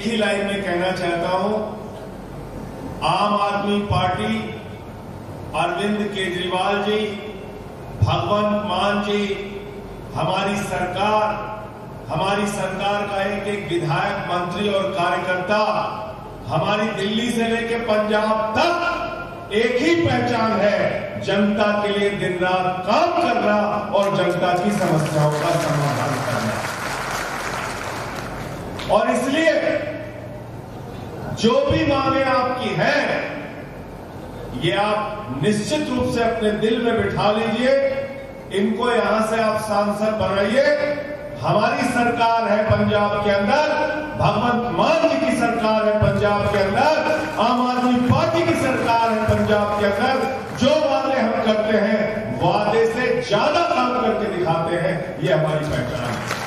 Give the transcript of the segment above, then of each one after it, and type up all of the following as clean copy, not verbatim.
एक ही लाइन में कहना चाहता हूं, आम आदमी पार्टी, अरविंद केजरीवाल जी, भगवंत मान जी, हमारी सरकार का एक एक विधायक, मंत्री और कार्यकर्ता, हमारी दिल्ली से लेकर पंजाब तक एक ही पहचान है, जनता के लिए दिन रात काम करना और जनता की समस्याओं का समाधान करना। और इसलिए जो भी मांगे आपकी हैं, ये आप निश्चित रूप से अपने दिल में बिठा लीजिए। इनको यहां से आप सांसद बनाइए। हमारी सरकार है पंजाब के अंदर, भगवंत मान जी की सरकार है पंजाब के अंदर, आम आदमी पार्टी की सरकार है पंजाब के अंदर। जो वादे हम करते हैं, वादे से ज्यादा काम करके दिखाते हैं, ये हमारी पहचान है।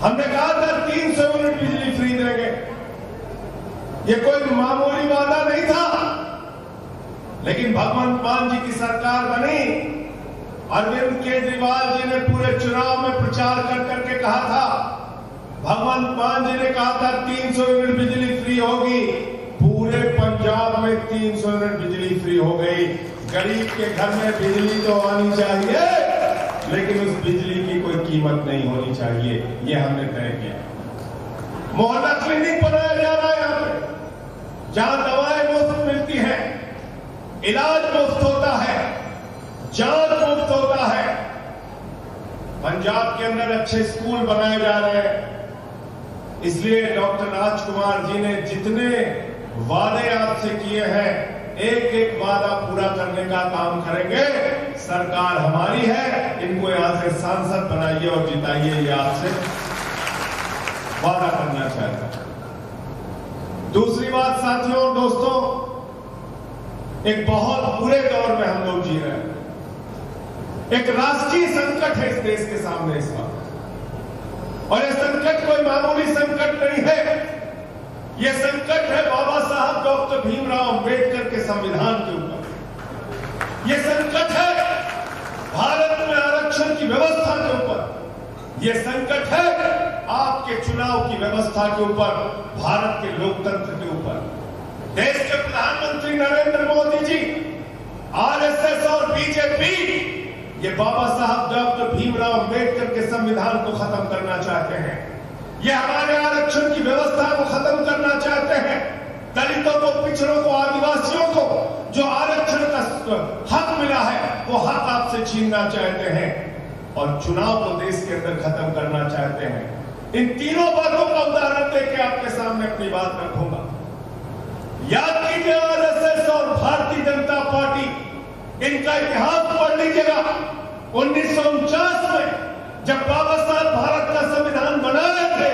हमने कहा था 300 यूनिट बिजली फ्री देंगे, ये कोई मामूली वादा नहीं था। लेकिन भगवंत मान जी की सरकार बनी, अरविंद केजरीवाल जी ने पूरे चुनाव में प्रचार कर करके कहा था, भगवंत मान जी ने कहा था 300 यूनिट बिजली फ्री होगी। पूरे पंजाब में 300 यूनिट बिजली फ्री हो गई। गरीब के घर में बिजली तो आनी चाहिए, लेकिन उस बिजली की कोई कीमत नहीं होनी चाहिए, ये हमने तय किया। मोहल्ला क्लिनिक बनाया जा रहा है यहां पे, जहां दवाएं मुफ्त मिलती हैं, इलाज मुफ्त होता है, जांच मुफ्त होता है। पंजाब के अंदर अच्छे स्कूल बनाए जा रहे हैं। इसलिए डॉक्टर राजकुमार जी ने जितने वादे आपसे किए हैं, एक एक वादा पूरा करने का काम करेंगे। सरकार हमारी है, इनको यहां से सांसद बनाइए और जिताइए, ये आपसे वादा करना चाहता हूं। दूसरी बात साथियों और दोस्तों, एक बहुत बुरे दौर में हम लोग जी रहे हैं। एक राष्ट्रीय संकट है इस देश के सामने इस वक्त, और यह संकट कोई मामूली संकट नहीं है। यह संकट है बाबा साहब डॉक्टर भीमराव अंबेडकर के संविधान के ऊपर। यह संकट है भारत में आरक्षण की व्यवस्था के ऊपर। यह संकट है आपके चुनाव की व्यवस्था के ऊपर, भारत के लोकतंत्र के ऊपर। देश के प्रधानमंत्री नरेंद्र मोदी जी, आरएसएस और बीजेपी, ये बाबा साहब डॉक्टर भीमराव अंबेडकर के संविधान को खत्म करना चाहते हैं। ये हमारे आरक्षण की व्यवस्था को खत्म करना चाहते हैं। दलितों को, पिछड़ों को, आदिवासियों को जो आरक्षण का हक मिला है, वो हक आपसे छीनना चाहते हैं और चुनाव को देश के अंदर खत्म करना चाहते हैं। इन तीनों बातों का उदाहरण देकर आपके सामने अपनी बात रखूंगा। याद कीजिए, आरएसएस और भारतीय जनता पार्टी, इनका इतिहास पढ़ लीजिएगा। 1949 में जब बाबा साहब भारत का संविधान बना रहे थे,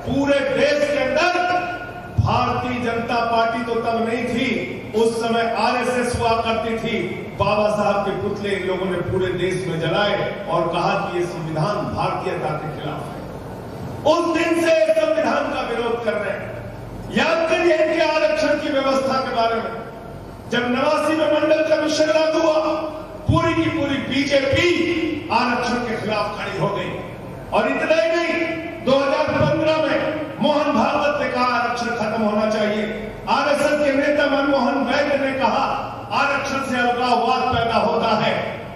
पूरे देश के अंदर भारतीय जनता पार्टी तो तब नहीं थी, उस समय आरएसएस हुआ करती थी। बाबा साहब के पुतले इन लोगों ने पूरे देश में जलाए और कहा कि ये संविधान भारतीयता के खिलाफ है। उस दिन से संविधान का विरोध कर रहे हैं। याद करिए इनके आरक्षण की व्यवस्था के बारे में। जब 89 में मंडल कमीशन लागू हुआ, पूरी की पूरी बीजेपी आरक्षण के खिलाफ खड़ी हो गई। और इतना ही नहीं, 2015 में मोहन भागवत ने कहा आरक्षण खत्म होना चाहिए। आरएसएस के नेता मनमोहन वैद्य ने कहा आरक्षण से अलगाववाद पैदा होता है।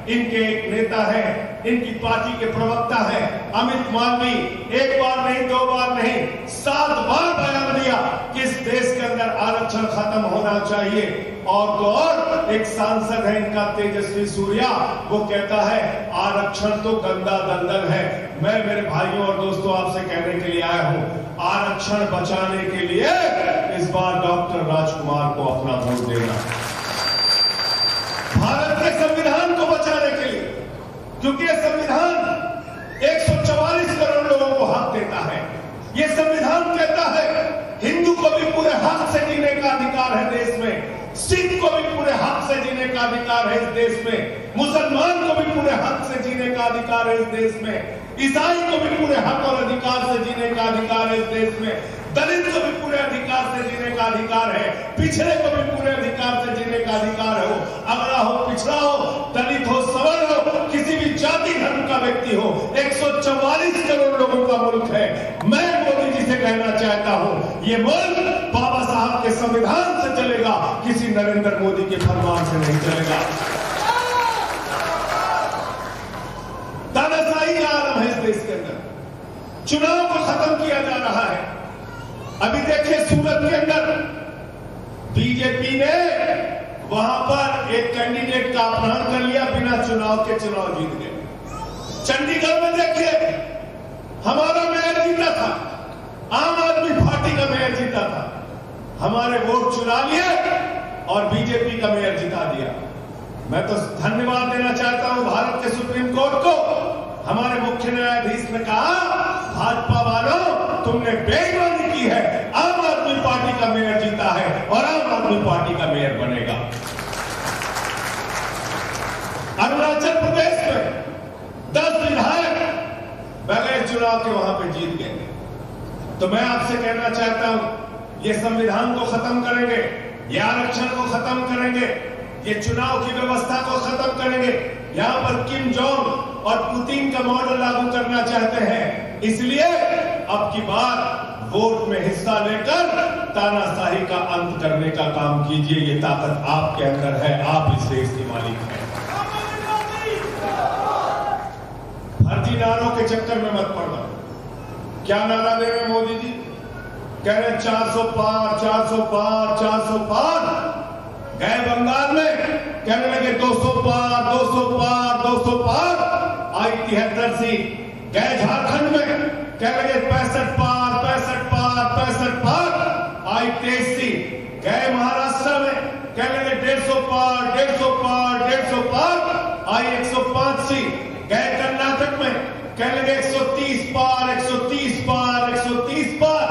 इनके एक नेता है, इनकी पार्टी के प्रवक्ता है अमित मालवीय, एक बार नहीं, दो बार नहीं, 7 बार बयान दिया कि इस देश के अंदर आरक्षण खत्म होना चाहिए। और तो और एक सांसद है इनका तेजस्वी सूर्या, वो कहता है आरक्षण तो गंदा दलदल है। मैं मेरे भाइयों और दोस्तों आपसे कहने के लिए आया हूं, आरक्षण बचाने के लिए इस बार डॉक्टर राजकुमार को अपना वोट देना, भारत के संविधान को बचाने के लिए, क्योंकि यह संविधान 144 करोड़ लोगों को हक देता है। यह संविधान कहता है हिंदू को भी पूरे हक से जीने का अधिकार है देश में, सिख को भी पूरे हक से जीने का अधिकार है इस देश में, मुसलमान को भी पूरे हक से जीने का अधिकार है इस देश में, ईसाई को भी पूरे हक और अधिकार से जीने का अधिकार है इस देश में, दलित को भी पूरे अधिकार से जीने का अधिकार है, पिछड़े को भी पूरे अधिकार से जीने का अधिकार है। अगड़ा हो, पिछड़ा हो, दलित हो, सवर्ण हो, किसी भी जाति धर्म का व्यक्ति हो, 144 करोड़ लोगों का मुल्क है। मैं मोदी जी से कहना चाहता हूं, ये मुल्क बाबा साहब के संविधान से चलेगा, किसी नरेंद्र मोदी के फरमान से नहीं चलेगा। तानाशाही का आलम है इस देश के अंदर। चुनाव को खत्म किया जा रहा है। अभी देखिए सूरत के अंदर बीजेपी ने वहां पर एक कैंडिडेट का अपहरण कर लिया, बिना चुनाव के चुनाव जीत गए। चंडीगढ़ में देखिए हमारा मेयर जीता था, आम आदमी पार्टी का मेयर जीता था, हमारे वोट चुरा लिए और बीजेपी का मेयर जिता दिया। मैं तो धन्यवाद देना चाहता हूं भारत के सुप्रीम कोर्ट को। हमारे मुख्य न्यायाधीश ने कहा, भाजपा वालों तुमने बेईमानी की है, आम आदमी पार्टी का मेयर जीता है और आम आदमी पार्टी का मेयर बनेगा। अरुणाचल प्रदेश में 10 विधायक बगैर चुनाव के वहां पे जीत गए। तो मैं आपसे कहना चाहता हूं, ये संविधान को खत्म करेंगे, ये आरक्षण को खत्म करेंगे, ये चुनाव की व्यवस्था को खत्म करेंगे। यहां पर किम जोंग और पुतिन का मॉडल लागू करना चाहते हैं, इसलिए अब की बार वोट में हिस्सा लेकर तानाशाही का अंत करने का काम कीजिए। ये ताकत आपके अंदर है, आप इस देश के मालिक हैं। फर्जी नारों के चक्कर में मत पड़ना। क्या नारा दे रहे मोदी जी? कह रहे 400 पार, 400 पार, 400 पार। गए बंगाल में कहने लगे 200 पार, 200 पार, 200 पार। आई 73 सीट। गए झारखंड में कहने लगे 65 पार, 65 पार, 65 पार। आई 23 सीट। गए महाराष्ट्र में कहने लगे 150 पार, 150 पार, 150 पार। आई 105 सीट। गए कर्नाटक में कहने लगे 130 पार, 130 पार, 130 पार।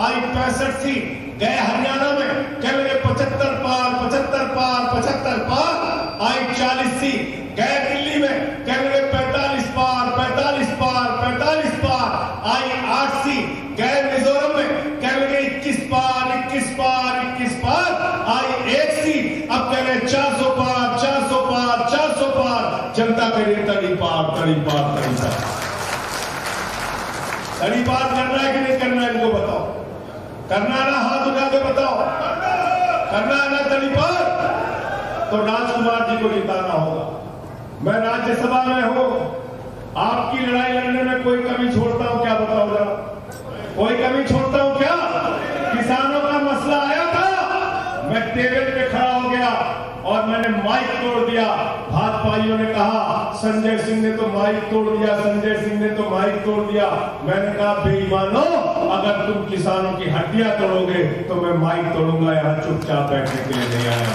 आई 65 सीट। गए हरियाणा में कहने लगे 75 पार, 75 पार, 75 पार। आई 40 सीट। गए दिल्ली में कहने लगे 45 पार, 45 पार, 45 पार। आई 8 सीट। गए मिजोरम में कहने लगे 21 पार, 21 पार, 21 पार। आई 1 सीट। अब कह रहे 400 पार, 400 पार, 400 पार। जनता के लिए तड़ी पार, तड़ी पार, तड़ी पार। तड़ी पार करना है कि नहीं करना है, इनको बताओ। करना ना, हाथ उठा के बताओ। करना है ना तड़ी पार? तो राजकुमार जी को जिताना होगा। मैं राज्यसभा में हूं, आपकी लड़ाई लड़ने में कोई कमी छोड़ता हूं क्या? बताओ जरा, कोई कमी छोड़ता हूं क्या? किसानों का मसला आया था, मैं टेबल पे खड़ा हो गया और मैंने माइक तोड़ दिया। भाजपाइयों ने कहा संजय सिंह ने तो माइक तोड़ दिया, संजय सिंह ने तो माइक तोड़ दिया। मैंने कहा बेईमानो, अगर तुम किसानों की हड्डियां तोड़ोगे तो मैं माइक तोड़ूंगा, यहां चुपचाप बैठने के लिए नहीं आया।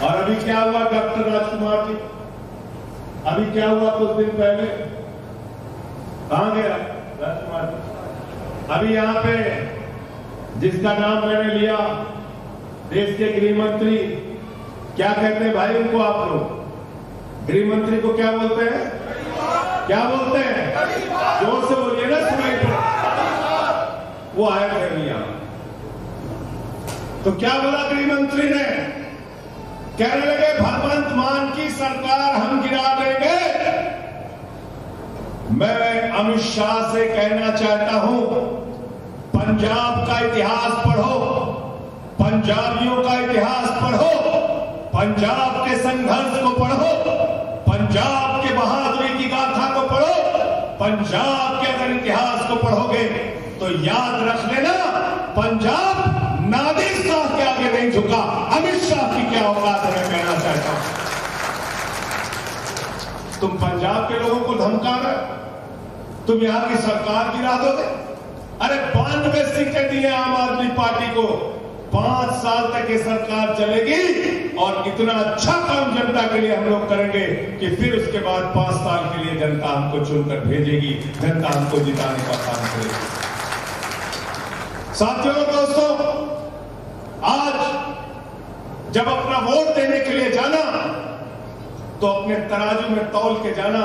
और अभी क्या हुआ डॉक्टर राजकुमार जी? अभी क्या हुआ कुछ दिन पहले? कहां गया राजकुमार जी? अभी यहां पे जिसका नाम मैंने लिया, देश के गृह मंत्री, क्या कहते हैं भाई उनको आप लोग? गृह मंत्री को क्या बोलते हैं? क्या बोलते हैं? जोर से बोलिए ना, सुनाई पड़े। वो आए थे लिया तो क्या बोला गृह मंत्री ने? कहने लगे भगवंत मान की सरकार हम गिरा देंगे। मैं अमित शाह से कहना चाहता हूं, पंजाब का इतिहास पढ़ो, पंजाबियों का इतिहास पढ़ो, पंजाब के संघर्ष को पढ़ो, पंजाब के बहादुरी की गाथा को पढ़ो। पंजाब के अगर इतिहास को पढ़ोगे तो याद रख लेना, पंजाब नादिर शाह के आगे नहीं झुका। अमित शाह की क्या औकात है, मैं कहना चाहता हूं। तुम पंजाब के लोगों को धमका रहे, तुम यहां की सरकार गिरा दोगे। अरे 92 सीटें दी आम आदमी पार्टी को, 5 साल तक ये सरकार चलेगी और इतना अच्छा काम जनता के लिए हम लोग करेंगे कि फिर उसके बाद 5 साल के लिए जनता हमको चुनकर भेजेगी, जनता हमको जिताने का काम करेगी। साथियों और दोस्तों, आज जब अपना वोट देने के लिए जाना तो अपने तराजू में तौल के जाना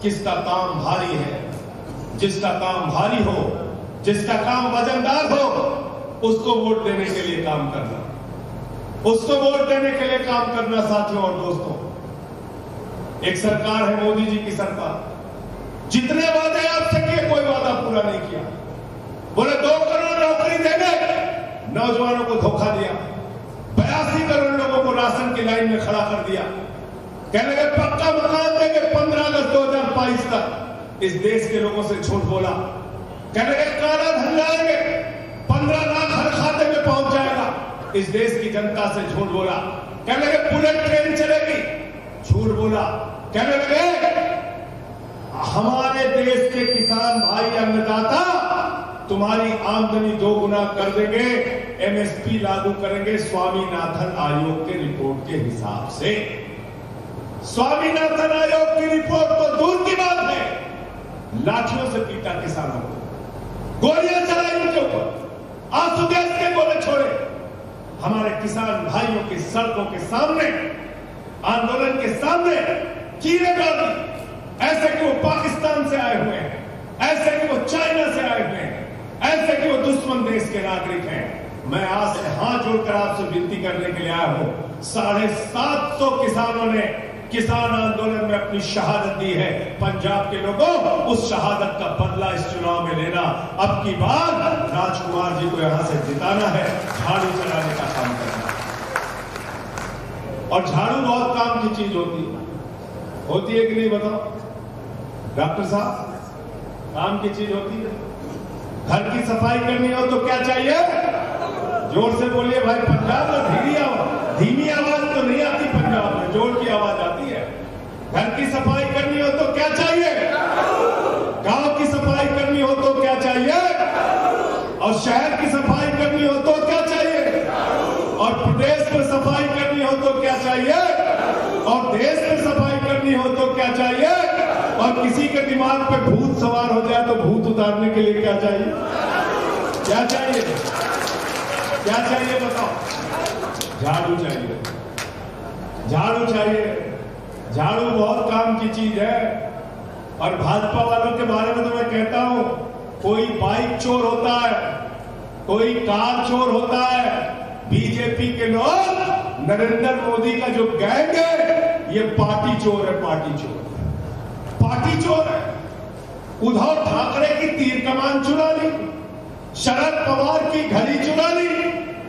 किसका काम भारी है। जिसका काम भारी हो, जिसका काम वजनदार हो, उसको वोट देने के लिए काम करना, उसको वोट देने के लिए काम करना। साथियों और दोस्तों, एक सरकार है मोदी जी की सरकार, जितने वादे आपसे किए कोई वादा पूरा पूरा नहीं किया। बोले 2 करोड़ नौकरी देंगे, नौजवानों को धोखा दिया। 82 करोड़ लोगों को राशन की लाइन में खड़ा कर दिया। कहने लगे पक्का मकान देंगे 15 अगस्त 2022 तक। इस देश के लोगों से झूठ बोला। कहने लगे काला धन लाएंगे, 15 लाख हर खाते में पहुंच जाएगा। इस देश की जनता से झूठ बोला। कहने लगे बुलेट ट्रेन चलेगी, झूठ बोला। कहने लगे हमारे देश के किसान भाई अन्नदाता तुम्हारी आमदनी 2 गुना कर देंगे, एमएसपी लागू करेंगे स्वामीनाथन आयोग के रिपोर्ट के हिसाब से। स्वामीनाथन आयोग की रिपोर्ट तो दूर की बात है, लाठियों से पीटा किसानों को, गोलियां चलाई उनके ऊपर, आंसू गैस के गोले छोड़े। हमारे किसान भाइयों की सड़कों के सामने, आंदोलन के सामने कीड़े डाल दी, ऐसे कि वो पाकिस्तान से आए हुए हैं, ऐसे कि वो चाइना से आए हुए हैं, ऐसे कि वो दुश्मन देश के नागरिक हैं। मैं आज से हाथ जोड़कर आपसे विनती करने के लिए आया हूं। 750 किसानों ने किसान आंदोलन में अपनी शहादत दी है। पंजाब के लोगों, उस शहादत का बदला इस चुनाव में लेना। अब की बार राजकुमार जी को यहां से जिताना है, झाड़ू चलाने का काम करना। और झाड़ू बहुत काम की चीज होती है कि नहीं बताओ डॉक्टर साहब? काम की चीज होती है। घर की सफाई करनी हो तो क्या चाहिए? जोर से बोलिए भाई। पंजाब में धीमी आवाज तो नहीं आती, पंजाब में जोर की आवाज आती है। घर की सफाई करनी हो तो क्या चाहिए? गांव की सफाई करनी हो तो क्या चाहिए? और शहर की सफाई करनी हो तो क्या चाहिए? और प्रदेश में सफाई करनी हो तो क्या चाहिए? और देश में सफाई करनी हो तो क्या चाहिए? और किसी के दिमाग पे भूत सवार हो जाए तो भूत उतारने के लिए क्या चाहिए? क्या चाहिए? क्या चाहिए बताओ? झाड़ू चाहिए, झाड़ू चाहिए। झाड़ू बहुत काम की चीज है। और भाजपा वालों के बारे में तो मैं कहता हूं, कोई बाइक चोर होता है, कोई कार चोर होता है। बीजेपी के लोग, नरेंद्र मोदी का जो गैंग है, ये पार्टी चोर है, पार्टी चोर, पार्टी चोर है। उद्धव ठाकरे की तीर कमान चुरा ली, शरद पवार की घड़ी चुरा ली,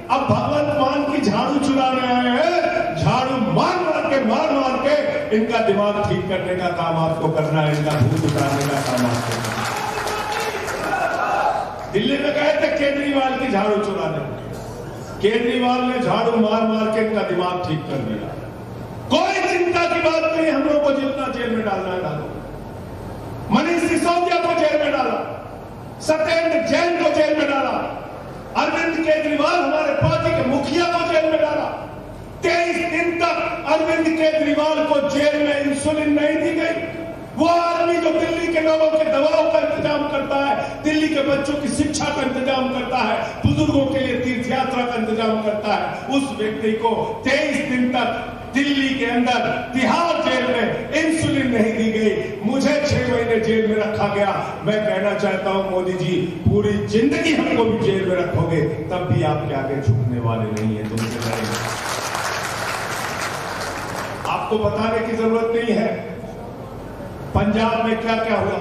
अब भगवंत मान की झाड़ू चुराने आए हैं। झाड़ू मार मार के इनका दिमाग ठीक करने का काम आपको करना है, इनका भूत उतारने का काम आपको करना है। दिल्ली में गए थे केजरीवाल की झाड़ू चुराने, केजरीवाल ने झाड़ू मार के इनका दिमाग ठीक कर दिया। कोई चिंता की बात नहीं, हम लोग को जितना जेल में डालना है डालो। मनीष सिसोदिया को जेल में डाला, सत्येंद्र जैन को जेल में डाला, अरविंद केजरीवाल हमारे पार्टी के मुखिया को जेल में डाला। 23 दिन तक अरविंद केजरीवाल को जेल में इंसुलिन नहीं दी गई। वो आदमी जो दिल्ली के लोगों के दवाओं का इंतजाम करता है, दिल्ली के बच्चों की शिक्षा का इंतजाम करता है, बुजुर्गों के लिए तीर्थ यात्रा का इंतजाम करता है, उस व्यक्ति को 23 दिन तक दिल्ली के अंदर तिहाड़ जेल में इंसुलिन नहीं दी गई। मुझे 6 महीने जेल में रखा गया। मैं कहना चाहता हूं मोदी जी, पूरी जिंदगी हमको भी जेल में रखोगे, तब भी आपके आगे झुकने वाले नहीं है, तुमसे लड़ेंगे। आपको बताने की जरूरत नहीं है पंजाब में क्या क्या हुआ,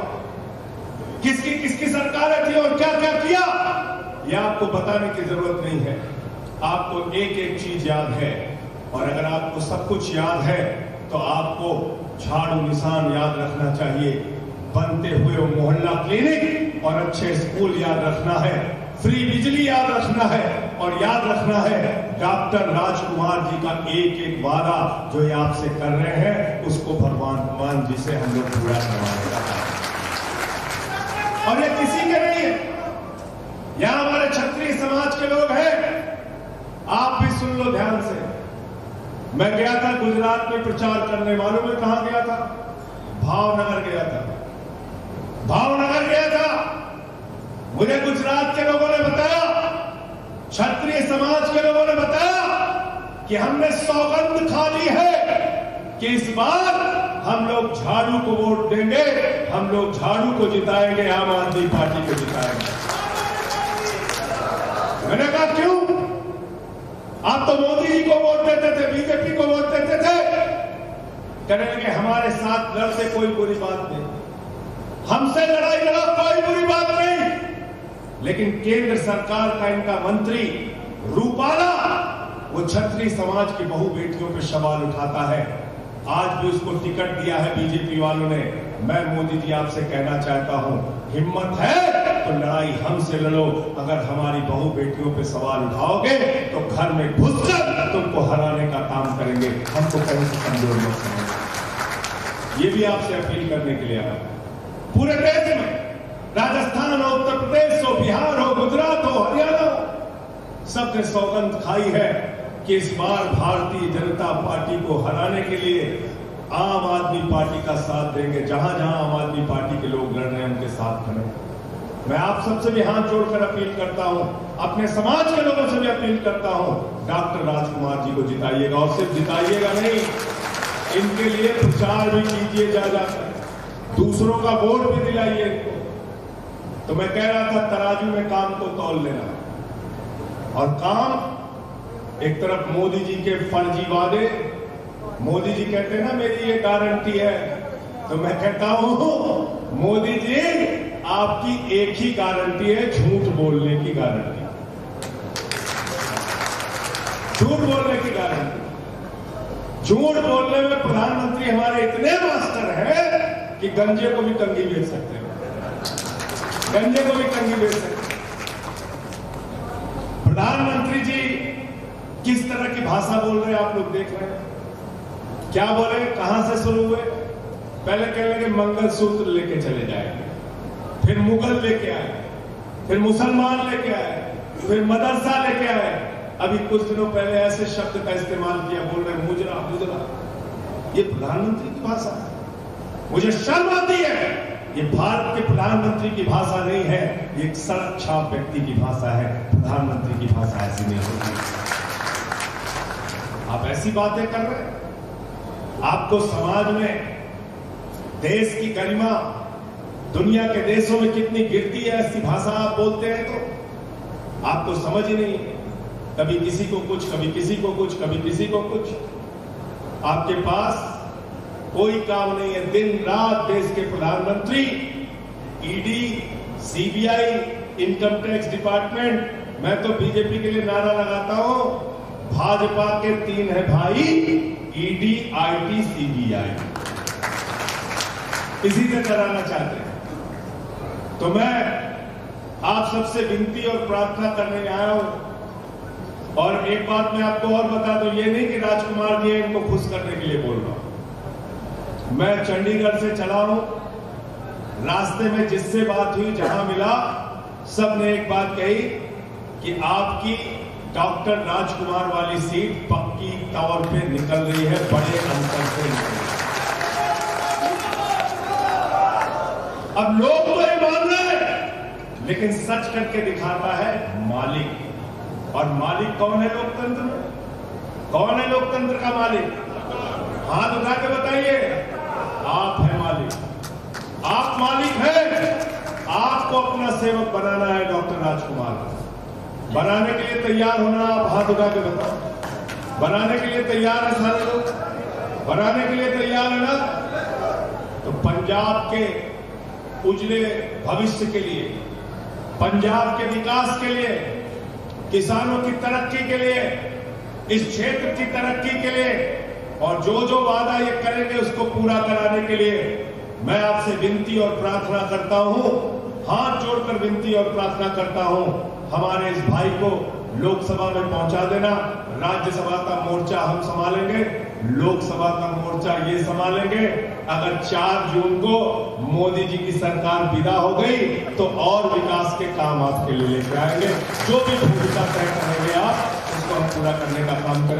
किसकी सरकारें थी और क्या क्या किया, यह आपको बताने की जरूरत नहीं है। आपको एक एक चीज याद है, और अगर आपको सब कुछ याद है तो आपको झाड़ू निशान याद रखना चाहिए, बनते हुए मोहल्ला क्लिनिक और अच्छे स्कूल याद रखना है, फ्री बिजली याद रखना है, और याद रखना है डॉक्टर राजकुमार जी का एक एक वादा जो ये आपसे कर रहे हैं, उसको भगवान जी से हम लोग पूरा करवाने का। और ये किसी के नहीं है, यहां हमारे क्षत्रिय समाज के लोग हैं। आप भी सुन लो ध्यान से। मैं गया था गुजरात में प्रचार करने, मालूम है कहां गया था? भावनगर गया था, भावनगर गया था। मुझे गुजरात के लोगों ने बताया, क्षत्रिय समाज के लोगों ने बताया कि हमने सौगंध खा ली है कि इस बार हम लोग झाड़ू को वोट देंगे, हम लोग झाड़ू को जिताएंगे, आम आदमी पार्टी को जिताएंगे। मैंने कहा क्यों? आप तो मोदी जी को वोट देते थे, बीजेपी को वोट देते थे। कहने लगे हमारे साथ लड़ते कोई बुरी बात नहीं, हमसे लड़ाई लड़ो कोई बुरी बात नहीं, लेकिन केंद्र सरकार का इनका मंत्री रूपाला वो क्षत्रिय समाज की बहु बेटियों पे सवाल उठाता है। आज भी उसको टिकट दिया है बीजेपी वालों ने। मैं मोदी जी आपसे कहना चाहता हूं, हिम्मत है तो लड़ाई हमसे लड़ो। अगर हमारी बहु बेटियों पे सवाल उठाओगे तो घर में घुसकर तुमको हराने का काम करेंगे। हमको कहीं से कमजोर मत समझो। ये भी आपसे अपील करने के लिए आया। पूरे देश में राजस्थान हो, उत्तर प्रदेश हो, बिहार हो, गुजरात हो, हरियाणा हो, सबने सौगंध खाई है कि इस बार भारतीय जनता पार्टी को हराने के लिए आम आदमी पार्टी का साथ देंगे। जहां जहां आम आदमी पार्टी के लोग लड़ रहे हैं उनके साथ खड़े। मैं आप सबसे भी हाथ जोड़कर अपील करता हूं, अपने समाज के लोगों से भी अपील करता हूं, डॉक्टर राजकुमार जी को जिताइएगा। और सिर्फ जिताइएगा नहीं, इनके लिए प्रचार भी कीजिए, जा जाकर दूसरों का वोट भी दिलाइए इनको। तो मैं कह रहा था, तराजू में काम को तौल लेना। और काम एक तरफ मोदी जी के फर्जी वादे, मोदी जी कहते हैं ना मेरी ये गारंटी है, तो मैं कहता हूं मोदी जी आपकी एक ही गारंटी है, झूठ बोलने की गारंटी। झूठ बोलने की गारंटी। झूठ बोलने में प्रधानमंत्री हमारे इतने मास्टर हैं कि गंजे को भी कंघी बेच सकते हैं। गंजे को भी कंघी बेच सकते हैं। प्रधानमंत्री जी किस तरह की भाषा बोल रहे हैं आप लोग देख रहे हैं। क्या बोले, कहां से शुरू हुए? पहले कह लगे मंगलसूत्र लेके चले जाएंगे, फिर मुगल लेके आए, फिर मुसलमान लेके आए, फिर मदरसा लेके आए। अभी कुछ दिनों पहले ऐसे शब्द का इस्तेमाल किया, बोल रहे मुजरा मुजरा। ये प्रधानमंत्री की भाषा है। मुझे शर्म आती है। ये भारत के प्रधानमंत्री की भाषा नहीं है, ये एक सड़क छाप व्यक्ति की भाषा है। प्रधानमंत्री की भाषा ऐसी नहीं होती। आप ऐसी बातें कर रहे हैं। आपको समाज में देश की गरिमा दुनिया के देशों में कितनी गिरती है, ऐसी भाषा आप बोलते हैं तो आपको समझ ही नहीं। कभी किसी को कुछ, कभी किसी को कुछ, कभी किसी को कुछ। आपके पास कोई काम नहीं है। दिन रात देश के प्रधानमंत्री, ED, CBI, income tax department, मैं तो बीजेपी के लिए नारा लगाता हूं, भाजपा के 3 है भाई, ईडी, आईटी, सीबीआई। इसी से कराना चाहते हैं। तो मैं आप सबसे विनती और प्रार्थना करने आया हूं। और एक बात मैं आपको और बता दूं, ये नहीं कि राजकुमार जी इनको खुश करने के लिए बोल रहा हूं। मैं चंडीगढ़ से चला हूं, रास्ते में जिससे बात हुई, जहां मिला, सबने एक बात कही कि आपकी डॉक्टर राजकुमार वाली सीट पक्की तौर पे निकल रही है, बड़े अंतर से निकल रही है। अब लोग तो ये मान रहे हैं, लेकिन सच करके दिखाता है मालिक। और मालिक कौन है लोकतंत्र में? कौन है लोकतंत्र का मालिक? हाथ उठा के बताइए। आप है मालिक। आप मालिक हैं। आपको अपना सेवक बनाना है डॉक्टर राजकुमार। बनाने के लिए तैयार होना, आप हाथ उठा के बताओ। बनाने के लिए तैयार है सारे लोग? बनाने के लिए तैयार है ना? तो पंजाब के उजले भविष्य के लिए, पंजाब के विकास के लिए, किसानों की तरक्की के लिए, इस क्षेत्र की तरक्की के लिए, और जो जो वादा ये करेंगे उसको पूरा कराने के लिए मैं आपसे विनती और प्रार्थना करता हूं, हाथ जोड़कर विनती और प्रार्थना करता हूं, हमारे इस भाई को लोकसभा में पहुंचा देना। राज्यसभा का मोर्चा हम संभालेंगे, लोकसभा का मोर्चा ये संभालेंगे। अगर 4 जून को मोदी जी की सरकार विदा हो गई तो और विकास के काम आपके लिए लेकर आएंगे। जो भी भूमिका तय करेंगे आप, उसको हम पूरा करने का काम करेंगे।